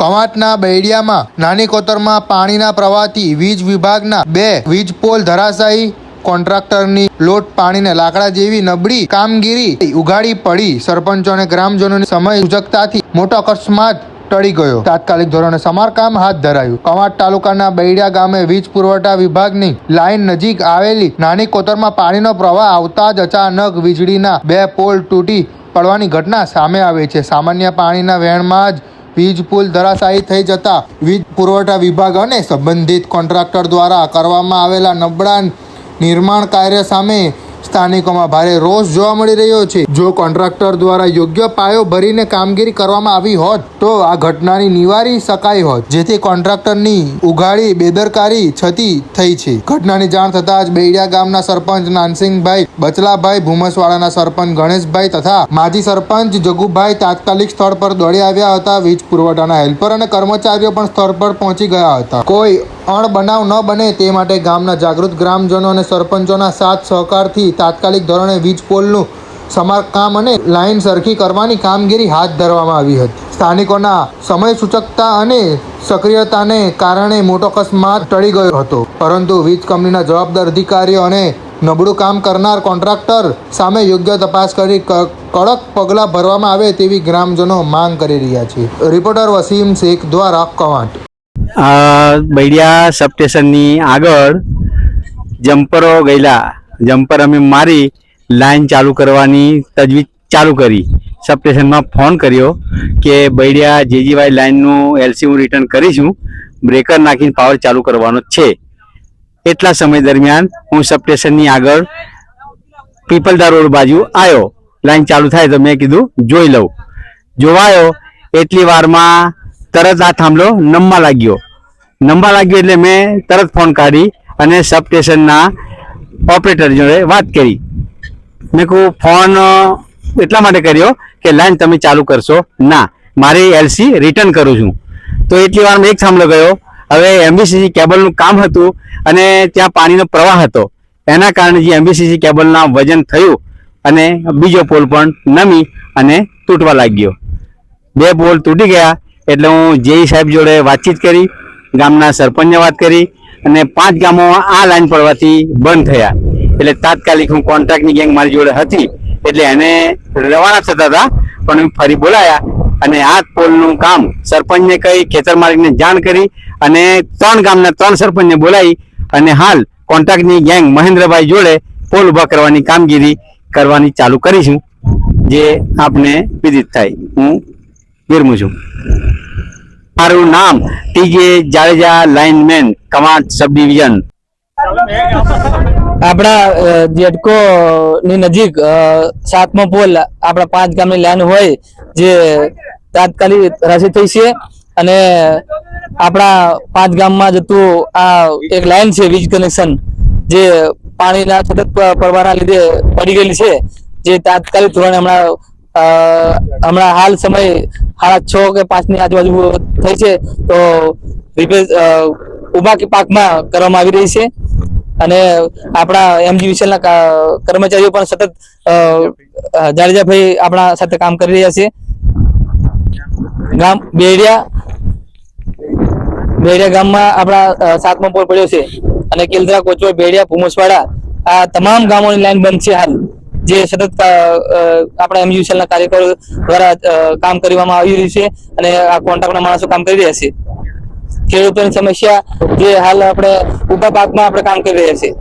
કવાંટના બૈડિયામાં નાની કોતરમાં પાણીના પ્રવાહથી વીજ વિભાગના 2 વીજ પોલ ધરાશાયી, કોન્ટ્રાક્ટરની લોટ પાણીને લાકડા જેવી નબળી કામગીરી ઉઘાડી પડી. સરપંચો અને ગ્રામજનોની સમય સૂચકતાથી મોટો અકસ્માત ટળી ગયો. તાત્કાલિક ધોરણે સમારકામ હાથ ધરાયું. કવાંટ તાલુકાના બૈડિયા ગામે વીજ પુરવઠા વિભાગની લાઇન નજીક આવેલી નાની કોતરમાં પાણીનો પ્રવાહ આવતા જ અચાનક વીજળીના 2 પોલ તૂટી પડવાની ઘટના સામે આવી છે. સામાન્ય પાણીના વહેણમાં જ વીજ પુલ ધરાશાયી થઈ જતા વીજ પુરવઠા વિભાગ અને સંબંધિત કોન્ટ્રાક્ટર દ્વારા કરવામાં આવેલા નબળા નિર્માણ કાર્ય સામે સ્થાનિકોમાં ભારે રોષ જોવા મળી રહ્યો છે. જો કોન્ટ્રાક્ટર દ્વારા યોગ્ય પાયો ભરીને કામગીરી કરવામાં આવી હોત તો આ ઘટનાની નિવારી શકાઈ હોત, જેથી કોન્ટ્રાક્ટરની ઉઘાડી બેદરકારી છતી થઈ છે. ઘટનાની જાણ થતાં જ બૈડિયા ગામના સરપંચ નાનસિંગભાઈ બચલાભાઈ, ભૂમસવાડાના સરપંચ ગણેશભાઈ તથા માજી સરપંચ જગુભાઈ તાત્કાલિક સ્થળ પર દોડી આવ્યા હતા. વીજ પુરવઠાના હેલ્પર અને કર્મચારીઓ પણ સ્થળ પર પહોંચી ગયા હતા. કોઈ અણબનાવ ન બને તે માટે ગામના જાગૃત ગ્રામજનો અને સરપંચોના સાથ સહકારથી તાત્કાલિક ધોરણે વીજ પોલનું સમારકામ અને લાઇન સરખી કરવાની કામગીરી હાથ ધરવામાં આવી હતી. સ્થાનિકોના સમય સૂચકતા અને સક્રિયતાને કારણે મોટો અકસ્માત ટળી ગયો હતો, પરંતુ વીજ કંપનીના જવાબદાર અધિકારીઓ અને નબળું કામ કરનાર કોન્ટ્રાક્ટર સામે યોગ્ય તપાસ કરી કડક પગલાં ભરવામાં આવે તેવી ગ્રામજનો માંગ કરી રહ્યા છે. રિપોર્ટર વસીમ શેખ દ્વારા કવાંટ. બૈડિયા સબસ્ટેશનની આગળ જમ્પરો ગયેલા, જમ્પર અમે મારી લાઈન ચાલુ કરવાની તજવીજ ચાલુ કરી. સબસ્ટેશનમાં ફોન કર્યો કે બૈડિયા જેજીવાય લાઈનનું એલસી હું રિટર્ન કરીશું, બ્રેકર નાખીને પાવર ચાલુ કરવાનો છે. એટલા સમય દરમિયાન હું સબસ્ટેશનની આગળ પીપલદા રોડ બાજુ આવ્યો. લાઈન ચાલુ થાય તો મેં કીધું જોઈ લઉં. જોવાયો એટલી વારમાં તરત આ થાંભલો નમવા લાગ્યો. એટલે મેં તરત ફોન કાઢી અને સબસ્ટેશનના ઓપરેટર જોડે વાત કરી. મેં કહું ફોન એટલા માટે કર્યો કે લાઈન તમે ચાલુ કરશો ના, મારી એલસી રિટર્ન કરું છું. તો એટલી વારમાં એક થાંભલો ગયો. હવે એમબીસીસી કેબલનું કામ હતું અને ત્યાં પાણીનો પ્રવાહ હતો, એના કારણે જે એમબીસીસી કેબલના વજન થયું અને બીજો પોલ પણ નમી અને તૂટવા લાગ્યો. 2 પોલ તૂટી ગયા. એટલે હું જેઈ સાહેબ જોડે વાતચીત કરી, ગામના સરપંચને વાત કરી અને 5 ગામો આ લાઈન પડવાથી બંધ થયા. એટલે તાત્કાલિક હું કોન્ટ્રાક્ટની ગેંગ મારી જોડે હતી એટલે એને રવાના થતા હતા, પણ ફરી બોલાયા અને આ પોલનું કામ સરપંચને કહી, ખેતર માલિકને જાણ કરી અને 3 ગામના 3 સરપંચને બોલાવી અને હાલ કોન્ટ્રાક્ટની ગેંગ મહેન્દ્રભાઈ જોડે પોલ ઊભા કરવાની કામગીરી કરવાની ચાલુ કરીશું, જે આપને વિદિત થાય. હું વિરમું છું. મારું નામ TJ Jadeja, lineman, Kawant sub division. આપણા જેટકો ની નજીક 7મો પોલ આપણા 5 ગામની લાઈન હોય જે તાત્કાલિક રાશિ થઈ છે અને આપણા 5 ગામમાં જતું આ એક લાઈન છે વીજ કનેક્શન, જે પાણીના સતત પ્રવાહના લીધે પડી ગયેલી છે, જે તાત્કાલિક ધોરણે હમણાં હાલ સમય 6:30 કે 5 ની આજુબાજુ થઈ છે. તો રિપેર ઉભા કે પાકમાં કરવામાં આવી રહી છે અને આપણા એમજીવીસીએલના કર્મચારીઓ પણ સતત જાડેજાભાઈ આપણા સાથે કામ કરી રહ્યા છે. ગામ બૈડિયા ગામમાં આપણા 7મો પોલ પડ્યો છે અને કેલદરા, કોચવડ, બૈડિયા, ભૂમસવાડા આ તમામ ગામોની લાઈન બંધ છે હાલ, જે સતત આપણા એમજીવીસીએલના કાર્યકરો દ્વારા કામ કરવામાં આવી રહ્યું છે અને આ કોન્ટ્રાક્ટના માણસો કામ કરી રહ્યા છે. ખેડૂતોની સમસ્યા જે હાલ આપણે ઉભા પાકમાં આપણે કામ કરી રહ્યા છીએ.